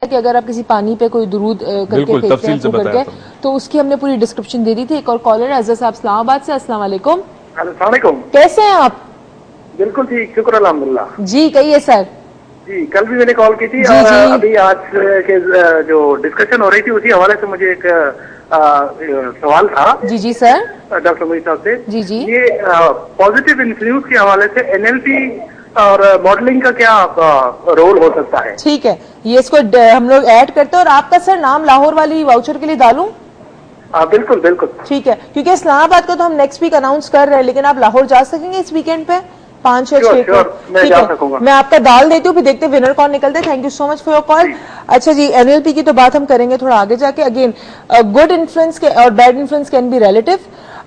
कि अगर आप किसी पानी पे कोई दुरूद करके फेंकते हैं करके, तो उसकी हमने पूरी डिस्क्रिप्शन दे दी थी। एक और कॉलर है अज़र साहब इस्लामाबाद से। अस्सलाम वालेकुम। कैसे हैं आप? बिल्कुल ठीक, शुक्र अल्हम्दुलिल्लाह। जी कहिए सर। जी कल भी मैंने कॉल की थी और अभी आज के जो डिस्कशन हो रही थी उसी हवाले से मुझे एक सवाल था। जी जी सर। डॉक्टर मोईद साहब से। जी जी। ये पॉजिटिव इन्फ्लुएंस के हवाले से एनएलपी और मॉडलिंग का क्या रोल हो सकता है? ठीक है, ये इसको हम लोग ऐड करते हैं। और आपका सर नाम लाहौर वाली वाउचर के लिए डालूं? बिल्कुल बिल्कुल। ठीक है, क्योंकि इस्लामाबाद का तो हम नेक्स्ट वीक अनाउंस कर रहे हैं, लेकिन आप लाहौर जा सकेंगे इस वीकेंड पे 5 या 6 को? मैं जा सकूंगा। मैं आपका डाल देती हूँ, फिर देखते हैं विनर कौन निकलते हैं। Thank you so much for your call. अच्छा जी, एनएलपी की तो बात हम करेंगे थोड़ा आगे जाके। अगेन गुड इन्फ्लुएंस और bad influence can be relative.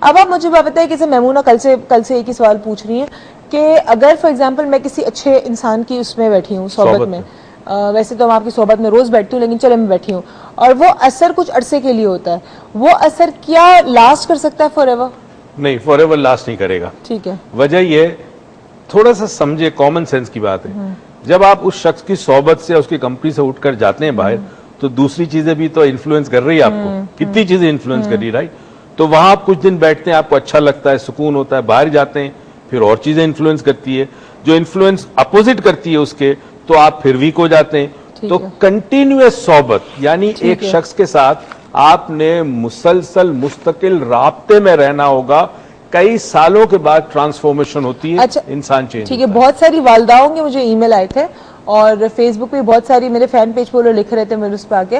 अब आप मुझे बताइए, जैसे मेमूना कल से एक ही सवाल पूछ रही है कि अगर फॉर एग्जाम्पल मैं किसी अच्छे इंसान की उसमें बैठी हूँ, सोबत में, वैसे तो मैं आपकी सोबत में रोज बैठती हूँ, लेकिन चले मैं बैठी हूँ, और वो असर कुछ अरसे के लिए होता है, वो असर क्या लास्ट कर सकता है फॉर एवर? नहीं, फॉर एवर लास्ट नहीं करेगा। ठीक है। वजह ये थोड़ा सा समझे, कॉमन सेंस की बात है। जब आप उस शख्स की सोबत से, उसकी कंपनी से उठकर जाते हैं बाहर, तो दूसरी चीजें भी तो इन्फ्लुएंस कर रही है आपको। कितनी चीजें इन्फ्लुएंस कर रही है, राइट? तो वहां आप कुछ दिन बैठते हैं, आपको अच्छा लगता है, सुकून होता है। बाहर जाते हैं, फिर और चीजें इन्फ्लुएंस करती है, जो इन्फ्लुएंस अपोजिट करती है उसके, तो आप फिर वीक हो जाते हैं। तो कंटिन्यूअस सोबत, यानी एक शख्स के साथ आपने मुसलसल मुस्तकिल राब्ते में रहना होगा। कई सालों के बाद ट्रांसफॉर्मेशन होती है। अच्छा, इंसान चेंज। ठीक है। बहुत सारी वालदाओं के मुझे ईमेल आए थे, और फेसबुक पे बहुत सारी मेरे फैन पेज पे वो लिख रहे थे मेरे उस पर आके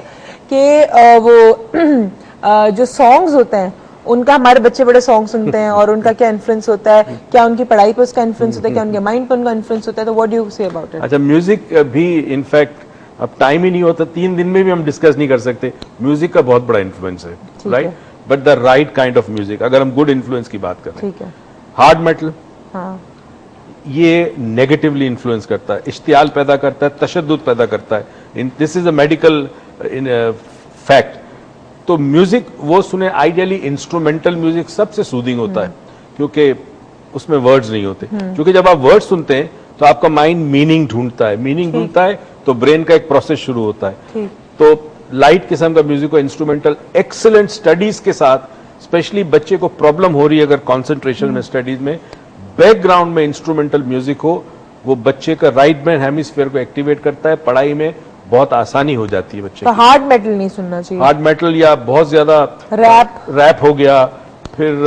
कि वो जो सॉन्ग्स होते हैं उनका, हमारे बच्चे बड़े सॉन्ग सुनते हैं और उनका क्या इन्फ्लुएंस होता है, क्या उनकी पढ़ाई पे उसका इन्फ्लुएंस होता है, क्या उनके माइंड पे उनका इन्फ्लुएंस होता है। तो what do you say about it? अच्छा, म्यूजिक भी इनफैक्ट अब टाइम ही नहीं होता, 3 दिन में भी हम डिस्कस नहीं कर सकते। म्यूजिक का बहुत बड़ा इन्फ्लुएंस है, right? But the right kind of music, अगर हम गुड इन्फ्लुएंस की बात करें। ठीक है। हार्ड मेटल, ये नेगेटिवली इन्फ्लुएंस करता है, इश्तियाल पैदा करता है, तशद्दुद पैदा करता है। This is a medical fact. तो म्यूजिक वो सुने, आइडियली इंस्ट्रूमेंटल म्यूजिक सबसे सूदिंग होता है, क्योंकि उसमें वर्ड्स नहीं होते। क्योंकि जब आप वर्ड्स सुनते हैं तो आपका माइंड मीनिंग ढूंढता है, मीनिंग ढूंढता है तो ब्रेन का एक प्रोसेस शुरू होता है। तो लाइट किस्म का म्यूजिक को, इंस्ट्रूमेंटल, एक्सीलेंट स्टडीज के साथ, स्पेशली बच्चे को प्रॉब्लम हो रही है अगर कंसंट्रेशन में, स्टडीज में, बैकग्राउंड में इंस्ट्रूमेंटल म्यूजिक हो, वो बच्चे का राइट ब्रेन हेमिस्फीयर को एक्टिवेट करता है, पढ़ाई में बहुत आसानी हो जाती है बच्चे। तो हार्ड मेटल नहीं सुनना चाहिए? हार्ड मेटल या बहुत ज्यादा रैप हो गया, फिर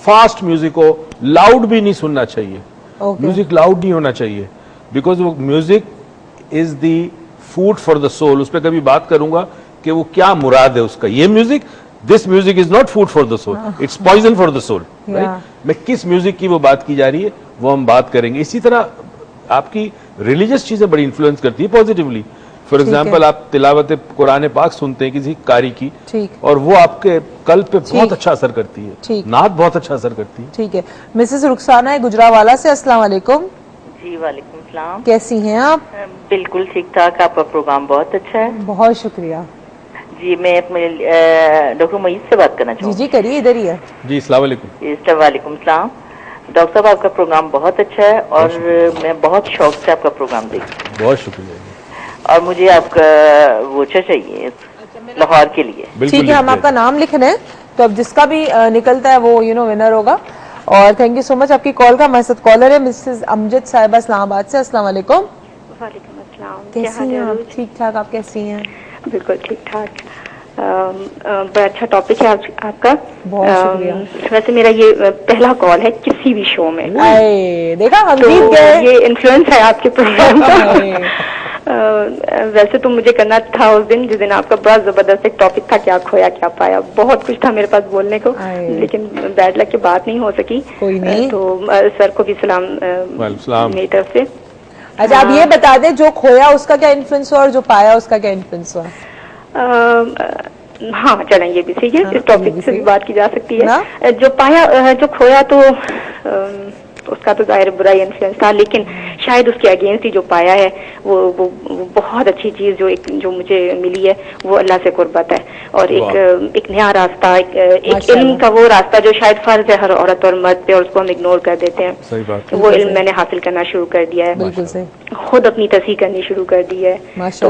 फास्ट म्यूजिक हो, लाउड भी नहीं सुनना चाहिए। म्यूजिक लाउड नहीं होना चाहिए, बिकॉज वो music is the food for the soul. उस पर कभी बात करूंगा कि वो क्या मुराद है उसका। ये music, this music is not food for the soul, it's poison for the soul, right? मैं किस म्यूजिक की वो बात की जा रही है वो हम बात करेंगे। इसी तरह आपकी रिलीजियस चीजें बड़ी इन्फ्लुएंस करती है पॉजिटिवली। फॉर एग्जाम्पल, आप तिलावत कुरान पाक सुनते हैं किसी कारी की, और वो आपके कल्ब पे बहुत अच्छा असर करती है, नात बहुत अच्छा असर करती है। ठीक है। मिसेस रुखसाना है गुजरावाला से। अस्सलाम वालेकुम। जी वालेकुम सलाम। कैसी हैं आप? बिल्कुल ठीक ठाक, आपका प्रोग्राम बहुत अच्छा है। बहुत शुक्रिया जी। मैं डॉक्टर मोईद से बात करना चाहूँगी। जी करिए, इधर ही है जी। अस्सलाम वालेकुम। वालेकुम सलाम। डॉक्टर साहब, आपका प्रोग्राम बहुत अच्छा है और मैं बहुत शौक से आपका प्रोग्राम देखती हूँ। बहुत शुक्रिया। और मुझे आपका वोचर चाहिए लाहौर के लिए। ठीक है, हम आपका नाम लिख रहे हैं, तो अब जिसका भी निकलता है वो विनर होगा। और थैंक यू सो मच आपकी कॉल का। हमारे साथ कॉलर है मिसेस अमजद साहिबा इस्लामाबाद से। अस्सलाम वालेकुम। वालेकुम अस्सलाम। कैसी हैं आप? ठीक ठाक, आप कैसी हैं? बिल्कुल ठीक ठाक। बड़ा अच्छा टॉपिक है आपका। बहुत शुक्रिया। वैसे मेरा ये पहला कॉल है किसी भी शो में। देखा, हम तो जीत गए। ये इन्फ्लुएंस है आपके प्रोग्राम का। वैसे तो मुझे करना था उस दिन जिस दिन आपका बड़ा जबरदस्त एक टॉपिक था, क्या खोया क्या पाया। बहुत कुछ था मेरे पास बोलने को, लेकिन बैड लक की बात नहीं हो सकी। कोई नहीं। तो सर को भी सलाम मेरी तरफ से। अच्छा, आप ये बता दें, जो खोया उसका क्या इन्फ्लुएंस हुआ और जो पाया उसका क्या इन्फ्लुएंस हुआ? हाँ चलें, ये भी सही है। इस टॉपिक से बात की जा सकती है। जो पाया, जो खोया, तो उसका तो जाहिर बुरा ही इन्फ्लुएंस था, लेकिन शायद उसके अगेंस्ट ही जो पाया है वो बहुत अच्छी चीज जो मुझे मिली है वो अल्लाह से कुर्बत है, और एक नया रास्ता, एक इल्म का वो रास्ता जो शायद फर्ज है हर औरत और मर्द पे, और उसको हम इग्नोर कर देते हैं। सही बात। वो इल्म मैंने हासिल करना शुरू कर दिया है, बिल्कुल सही, खुद अपनी तस्हीह करनी शुरू कर दी है। तो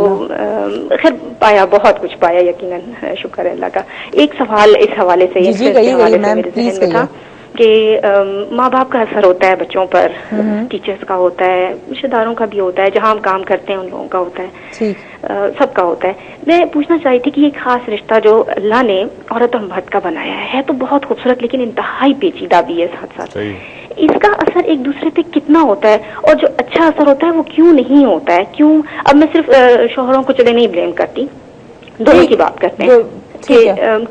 खैर पाया, बहुत कुछ पाया यकीनन, शुक्र है अल्लाह का। एक सवाल इस हवाले से मेरे जहन में था कि माँ बाप का असर होता है बच्चों पर, टीचर्स का होता है, रिश्तेदारों का भी होता है, जहाँ हम काम करते हैं उन लोगों का होता है, सबका होता है। मैं पूछना चाहती थी कि ये खास रिश्ता जो अल्लाह ने औरत और मर्द का बनाया है तो बहुत खूबसूरत, लेकिन इंतहाई पेचीदा भी है साथ साथ। इसका असर एक दूसरे पे कितना होता है, और जो अच्छा असर होता है वो क्यों नहीं होता है? क्यों? अब मैं सिर्फ शोहरों को चले नहीं ब्लेम करती, दोनों की बात करते हैं कि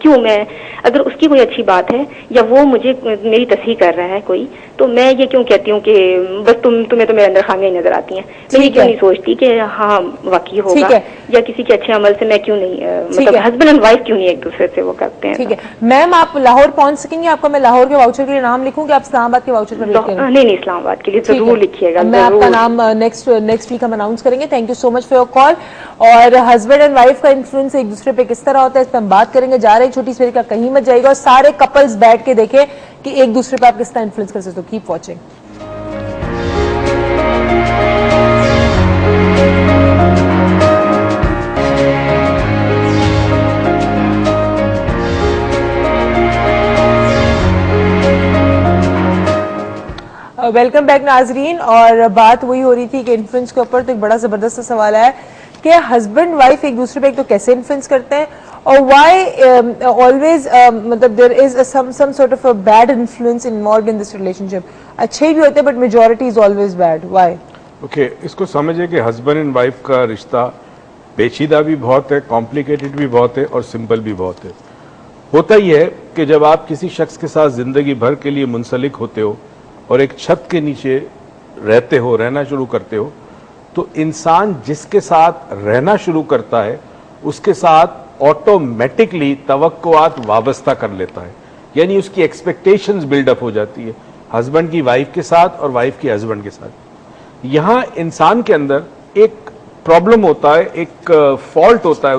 क्यों मैं, अगर उसकी कोई अच्छी बात है या वो मुझे मेरी तस्हीह कर रहा है कोई, तो मैं ये क्यों कहती हूँ कि बस तुम्हें तो मेरे अंदर खामियां नजर आती हैं, मैं ये क्यों नहीं सोचती कि हाँ वाकई होगा, या किसी के अच्छे अमल से मैं क्यों नहीं, मतलब हस्बैंड एंड वाइफ क्यों नहीं एक दूसरे से वो करते हैं? ठीक है मैम, आप लाहौर पहुंच सकेंगे? आपको मैं लाहौर के वाउचर के लिए नाम लिखूं कि आप इस्लामाबाद के वाउचर पर लिखेंगे? नहीं, इस्लामाबाद के लिए जरूर लिखिएगा। मैं आपका नाम नेक्स्ट वीक हम अनाउंस करेंगे। Thank you so much for your call. और हस्बैंड एंड वाइफ का इन्फ्लुएंस एक दूसरे पे किस तरह होता है इस पर हम बात करेंगे। जा रहे छोटी सी का कहीं मत जाएगा, और सारे कपल्स बैठ के देखें कि एक दूसरे पे आप किस तरह इन्फ्लुएंस कर सकते हो। Keep watching. वेलकम बैक नाजरीन। और बात वही हो रही थी कि इन्फ्लुएंस के ऊपर, तो एक बड़ा जबरदस्त सवाल है कि हस्बैंड वाइफ एक दूसरे पे एक तो कैसे इन्फ्लुएंस करते हैं, और व्हाई ऑलवेज मतलब there is some sort of a bad influence involved in this relationship. अच्छे भी होते हैं but majority is always bad. Why? Okay, इसको समझिए कि हस्बैंड एंड वाइफ का रिश्ता पेचीदा भी बहुत है, कॉम्प्लिकेटेड भी बहुत है, और सिंपल भी बहुत है। होता ही है कि जब आप किसी शख्स के साथ जिंदगी भर के लिए मुंसलिक होते हो और एक छत के नीचे रहते हो, रहना शुरू करते हो, तो इंसान जिसके साथ रहना शुरू करता है उसके साथ ऑटोमेटिकली तवक्कुआत वाबस्ता कर लेता है, यानी उसकी एक्सपेक्टेशंस बिल्डअप हो जाती है हस्बैंड की वाइफ के साथ और वाइफ की हस्बैंड के साथ। यहां इंसान के अंदर एक प्रॉब्लम होता है, एक फॉल्ट होता है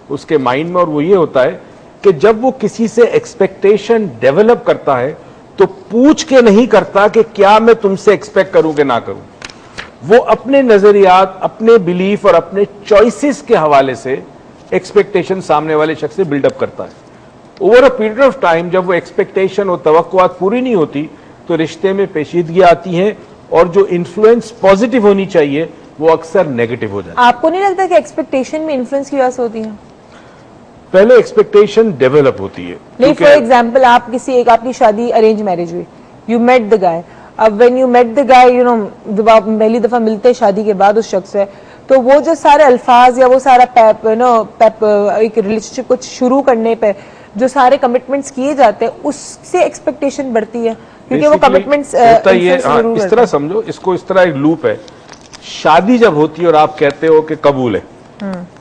उसके माइंड में, और वो ये होता है कि जब वो किसी से एक्सपेक्टेशन डेवलप करता है तो पूछ के नहीं करता कि क्या मैं तुमसे एक्सपेक्ट करूं कि ना करूं। वो अपने नजरियात, अपने बिलीफ और अपने चॉइसेस के हवाले से एक्सपेक्टेशन सामने वाले शख्स से बिल्डअप करता है। Over a period of time जब वो एक्सपेक्टेशन और तवक्कुआत पूरी नहीं होती तो रिश्ते में पेचीदगी आती है, और जो इन्फ्लुएंस पॉजिटिव होनी चाहिए वो अक्सर नेगेटिव हो जाती है। आपको नहीं लगता कि एक्सपेक्टेशन में इन्फ्लुएंस की वजह से होती है? पहले एक्सपेक्टेशन डेवलप होती है। नहीं, फॉर एग्जाम्पल आप आपकी शादी अरेंज मैरिज हुई, यू मेट द गाय। अब when you met the guy, you know, जब आप पहली दफा मिलते हैं शादी के बाद उस शख्स से, तो वो जो सारे अल्फाज या वो सारा एक रिलेशनशिप को शुरू करने पे जो सारे कमिटमेंट्स किए जाते हैं उससे एक्सपेक्टेशन बढ़ती है, क्योंकि वो कमिटमेंट्स होता ही है। इस तरह समझो इसको, इस तरह एक लूप है। शादी जब होती है और आप कहते हो कि कबूल है,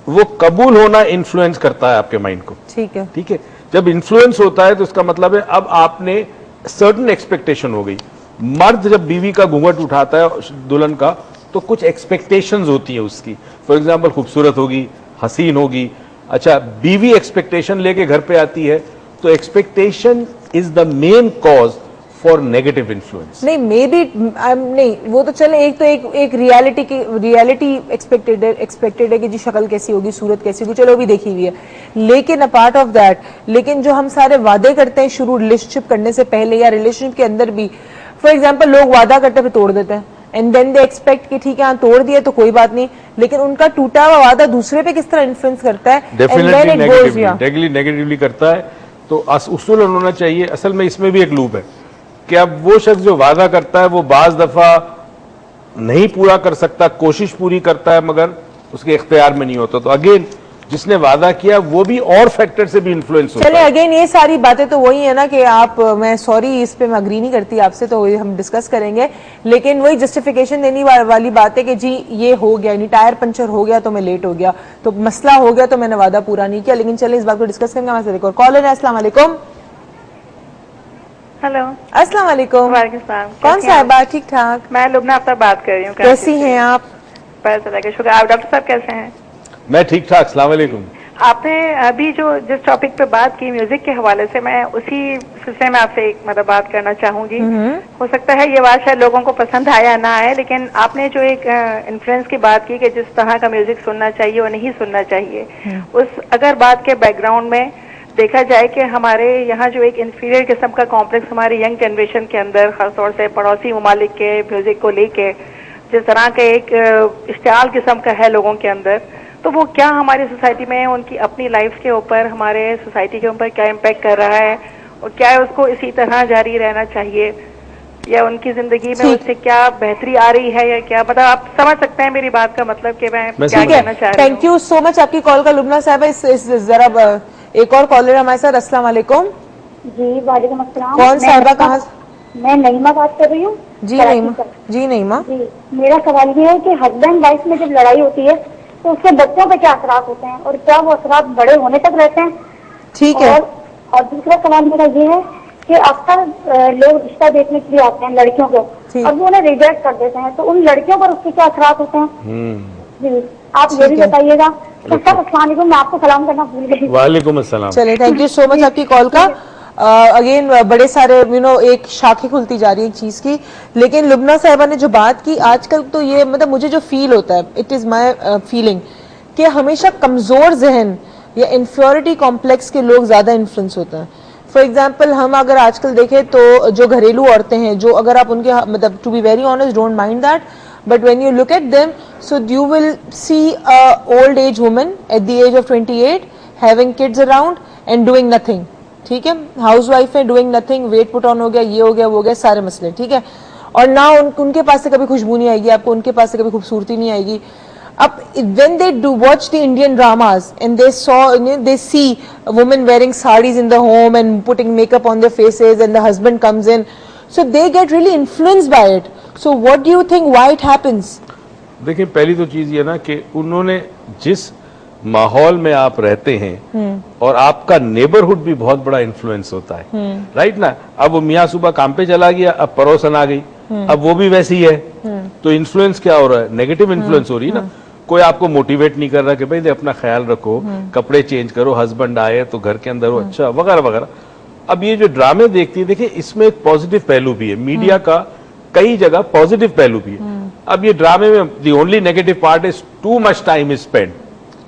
वो कबूल होना इन्फ्लुएंस करता है आपके माइंड को। ठीक है। जब इन्फ्लुएंस होता है तो इसका मतलब है अब आपने सर्टेन एक्सपेक्टेशन हो गई। मर्द जब बीवी का घूंघट उठाता है दुल्हन का, तो कुछ एक्सपेक्टेशंस होती है उसकी। फॉर एग्जांपल खूबसूरत होगी, हसीन होगी। अच्छा, बीवी एक्सपेक्टेशन लेके घर पे आती है, तो expectation is the main cause for negative influence. नहीं, मे बी नहीं, वो तो चले एक रियलिटी एक्सपेक्टेड है कि जी शक्ल कैसी होगी, सूरत कैसी होगी, चलो भी देखी हुई है। लेकिन अपार्ट ऑफ दैट, लेकिन जो हम सारे वादे करते हैं शुरू रिलेशनशिप करने से पहले या रिलेशनशिप के अंदर भी, फॉर एग्जाम्पल लोग वादा करते फिर तोड़ देते हैं, एंड देन दे एक्सपेक्ट कि ठीक है हाँ तोड़ दिया तो कोई बात नहीं, लेकिन उनका टूटा हुआ वादा दूसरे पे किस तरह इन्फ्लुएंस करता है? डेफिनेटली नेगेटिवली करता है। तो उसूल होना चाहिए। असल में इसमें भी एक लूप है कि अब वो शख्स जो वादा करता है वो बाज दफा नहीं पूरा कर सकता, कोशिश पूरी करता है मगर उसके इख्तियार में नहीं होता। तो अगेन जिसने वादा किया वो भी और फैक्टर से भी इन्फ्लुएंस होता है। चले अगेन ये सारी बातें तो वही है ना कि आप, मैं सॉरी इस पे मैं अग्री नहीं करती आपसे, तो हम डिस्कस करेंगे, लेकिन वही जस्टिफिकेशन देने वाली बात है कि जी ये हो गया, यानी टायर पंचर हो गया तो मैं लेट हो गया, तो मसला हो गया तो मैंने वादा पूरा नहीं किया। लेकिन चले इस बात को डिस्कस करेंगे। हमारे साथ एक और कॉलर है। अस्सलाम वालेकुम। हेलो, अस्सलाम वालेकुम। वालेकुम सलाम। कौन कैसी हैं साहिबा? ठीक ठाक। आप? मैं लुबना आफ्ताब बात कर रही हूँ। कैसी हैं आप? बस अल्लाह का शुक्र। आप डॉक्टर साहब कैसे हैं? मैं ठीक ठाक। अस्सलाम वालेकुम। आपने अभी जिस टॉपिक पे बात की म्यूजिक के हवाले से, मैं उसी सिलसिले में आपसे एक बात करना चाहूंगी। हो सकता है ये बात शायद लोगों को पसंद आए या ना आए, लेकिन आपने जो एक इन्फ्लुएंस की बात की कि जिस तरह का म्यूजिक सुनना चाहिए और नहीं सुनना चाहिए, उस अगर बात के बैकग्राउंड में देखा जाए कि हमारे यहाँ जो एक इंफीरियर किस्म का कॉम्प्लेक्स हमारी यंग जनरेशन के अंदर, खासतौर से पड़ोसी ममालिक के म्यूजिक को लेके जिस तरह का एक इश्तियाल किस्म का है लोगों के अंदर, तो वो क्या हमारी सोसाइटी में उनकी अपनी लाइफ के ऊपर, हमारे सोसाइटी के ऊपर क्या इम्पैक्ट कर रहा है, और क्या उसको इसी तरह जारी रहना चाहिए, या उनकी जिंदगी में उससे क्या बेहतरी आ रही है, या क्या मतलब आप समझ सकते हैं मेरी बात का मतलब कि मैं क्या कहना चाह रही हूँ। थैंक यू सो मच आपकी कॉल का लुबना साहब। इस जरा एक और कॉलर हमारे साथ। अस्सलाम वालेकुम। जी वालेकुम अस्सलाम। कौन साहिबा? कहाँ? मैं नईमा बात कर रही हूँ। जी नईमा। जी नईमा। जी, मेरा सवाल ये है कि हस्बैंड वाइफ में जब लड़ाई होती है तो उसके बच्चों पे क्या असरात होते हैं, और क्या वो असरात बड़े होने तक रहते हैं? ठीक है। और दूसरा सवाल मेरा ये है कि अक्सर लोग रिश्ता देखने के लिए आते हैं लड़कियों को, और वो उन्हें रिजेक्ट कर देते हैं, तो उन लड़कियों पर उसके क्या असरात होते हैं? जी आप ये भी बताइएगा। अस्सलामुअलैकुम, मैं आपको सलाम करना भूल गई। वालेकुम अस्सलाम। चलिए, थैंक यू सो मच आपकी कॉल का। अगेन बड़े सारे एक शाखें खुलती जा रही है एक चीज की, लेकिन लुबना साहिबा ने जो बात की, आजकल तो ये मतलब मुझे जो फील होता है, इट इज माय फीलिंग कि हमेशा कमजोर जहन या इंफ्योरिटी कॉम्प्लेक्स के लोग ज्यादा इन्फ्लुएंस होते हैं। फॉर एग्जाम्पल हम अगर आजकल देखें तो जो घरेलू औरतें हैं, जो अगर आप उनके मतलब to be very honest, don't mind that, but when you look at them, so you will see a old age woman at the age of 28 having kids around and doing nothing. ठीक है, housewife है, doing nothing, weight put on हो गया, ये हो गया, वो हो गया, सारे मसले। ठीक है, और ना उनके पास से कभी खुशबू नहीं आएगी आपको, उनके पास से कभी खूबसूरती नहीं आएगी। अब when they do watch the Indian dramas and they see women wearing sarees in the home and putting makeup on their faces and the husband comes in, so they get really influenced by it. So what do you think why it happens? देखिए, पहली तो चीज ये ना कि उन्होंने जिस माहौल में आप रहते हैं और आपका नेबरहुड भी बहुत बड़ा इन्फ्लुएंस होता है, राइट ना। अब वो मियाँ सुबह काम पे चला गया, अब पड़ोसन आ गई, अब वो भी वैसी है, तो इन्फ्लुएंस क्या हो रहा है? नेगेटिव इन्फ्लुएंस हो रही है ना। कोई आपको मोटिवेट नहीं कर रहा कि भाई दे अपना ख्याल रखो, कपड़े चेंज करो, हस्बैंड आए तो घर के अंदर हो, अच्छा वगैरह वगैरह। अब ये जो ड्रामे देखती है, देखिए इसमें एक पॉजिटिव पहलू भी है, मीडिया का कई जगह पॉजिटिव पहलू भी है। अब ये ड्रामे में the only negative part is too much time is spend.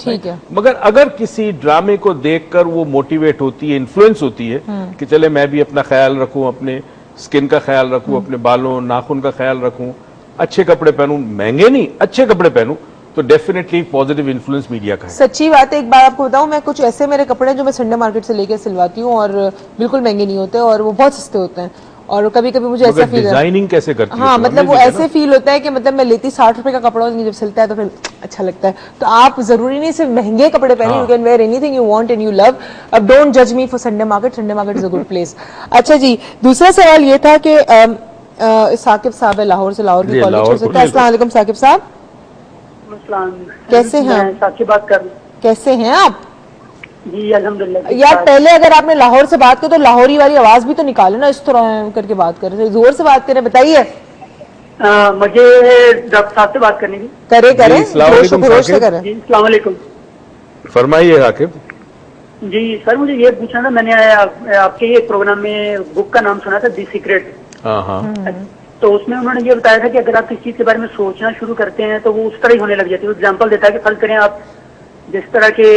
ठीक है, मगर अगर किसी ड्रामे को देखकर वो मोटिवेट होती है, इन्फ्लुएंस होती है कि चले मैं भी अपना ख्याल रखूं, अपने स्किन का ख्याल रखूं, अपने बालों नाखून का ख्याल रखूं, अच्छे कपड़े पहनूं, महंगे नहीं अच्छे कपड़े पहनूं, तो डेफिनेटली पॉजिटिव इन्फ्लुएंस मीडिया का है। सच्ची बात है। एक बार आपको बताऊं, मैं कुछ ऐसे मेरे कपड़े जो मैं संडे मार्केट से लेकर सिलवाती हूँ और बिल्कुल महंगे नहीं होते और वो बहुत सस्ते होते हैं, और कभी कभी मुझे ऐसा फील डिजाइनिंग कैसे करती है? हाँ, मतलब वो ऐसे फील होता है कि मतलब मैं लेती 60 रुपए का कपड़ा, जब सिलता है तो फिर अच्छा लगता है। तो आप जरूरी नहीं सिर्फ महंगे कपड़े पहने, you can wear anything you want and you love. अब डोंट जज me for Sunday market, Sunday market is a good place. अच्छा जी, दूसरा सवाल ये था कि साकिब साहब है लाहौर से, लाहौर की कॉलेज हो सकता है। अस्सलाम वालेकुम साकिब साहब, कैसे हैं? साक्षी बात कर रही हूँ। कैसे हैं आप? जी अल्हम्दुलिल्लाह। यार पहले अगर आपने लाहौर से बात की तो लाहौरी वाली आवाज भी तो निकाले ना, इस तरह करके बात कर रहे थे, जोर से बात करें, बताइए। मुझे डॉक्टर साहब से बात करनी थी। करे जी, अस्सलाम वालेकुम जोश से साकिब। करें। जी अस्सलाम वालेकुम। फरमाइए साकिब। जी सर, मुझे ये पूछना था, मैंने आपके ये प्रोग्राम में बुक का नाम सुना था, दी सीक्रेट। हाँ हाँ। तो उसमें उन्होंने ये बताया था कि अगर आप किसी चीज के बारे में सोचना शुरू करते हैं तो वो उस तरह ही होने लग जाती है। एग्जाम्पल देता है कि फर्ज करें आप जिस तरह के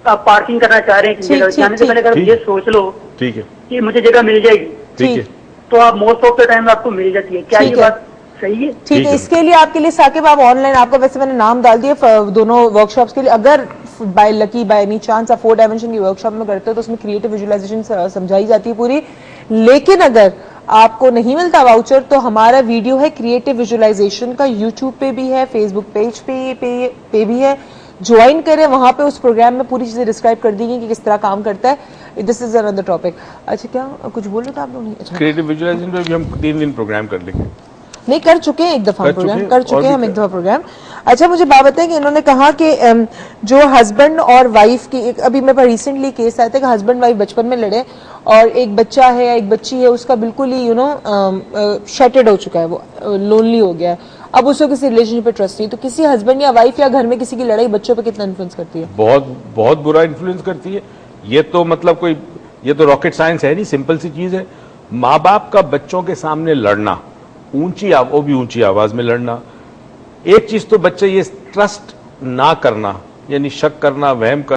आप पार्किंग करना चाह रहे हैं किसी जगह, जाने से पहले अगर ये सोच लो ठीक है, कि मुझे जगह मिल जाएगी, ठीक है, तो आप मोस्ट ऑफ द टाइम आपको मिल जाती है। क्या ये बात सही है? ठीक है, इसके लिए आपके लिए साकिब आप ऑनलाइन, आपका वैसे मैंने नाम डाल दिया दोनों वर्कशॉप्स के लिए। अगर by lucky by any chance आप 4 डायमेंशन की वर्कशॉप में करते हो तो उसमें क्रिएटिव विजुअलाइजेशन समझाई जाती है पूरी। लेकिन अगर आपको नहीं मिलता वाउचर तो हमारा वीडियो है क्रिएटिव विजुअलाइजेशन का, यूट्यूब पे भी है, फेसबुक पेज पे भी है, ज्वाइन करें, वहां पे उस प्रोग्राम में पूरी चीजें डिस्क्राइब कर दी गई कि किस तरह काम करता है। This is another topic. अच्छा, क्या कुछ बोल रहे थे आप लोग? अच्छा, क्रिएटिव विजुअलाइजेशन पे भी हम 3 दिन प्रोग्राम कर लेंगे। नहीं कर चुके हैं एक दफा कर प्रोग्राम, चुके कर हैं, चुके और हैं भी हम एक कर- दफा प्रोग्राम। अच्छा मुझे बात बताएं कि इन्होंने कहा कि जो हस्बैंड और वाइफ की एक अभी मेरे पास रिसेंटली केस आया था कि हस्बैंड वाइफ बचपन में लड़े और एक बच्चा है या एक बच्ची है, उसका बिल्कुल ही शैटर्ड हो चुका है, वो लोनली हो गया है, अब उसको किसी रिलेशनशिप पे ट्रस्ट नहीं, तो किसी हस्बैंड या वाइफ या घर में किसी की लड़ाई बच्चों पे कितना इन्फ्लुएंस करती है? बहुत बहुत बुरा इन्फ्लुएंस करती है। ये तो मतलब कोई, ये तो रॉकेट साइंस है नहीं, सिंपल सी चीज है। माँ बाप का बच्चों के सामने लड़ना, वो भी ऊंची आवाज में लड़ना। एक चीज तो बच्चे ये ट्रस्ट ना करना, यानी शक करना, वहम करना।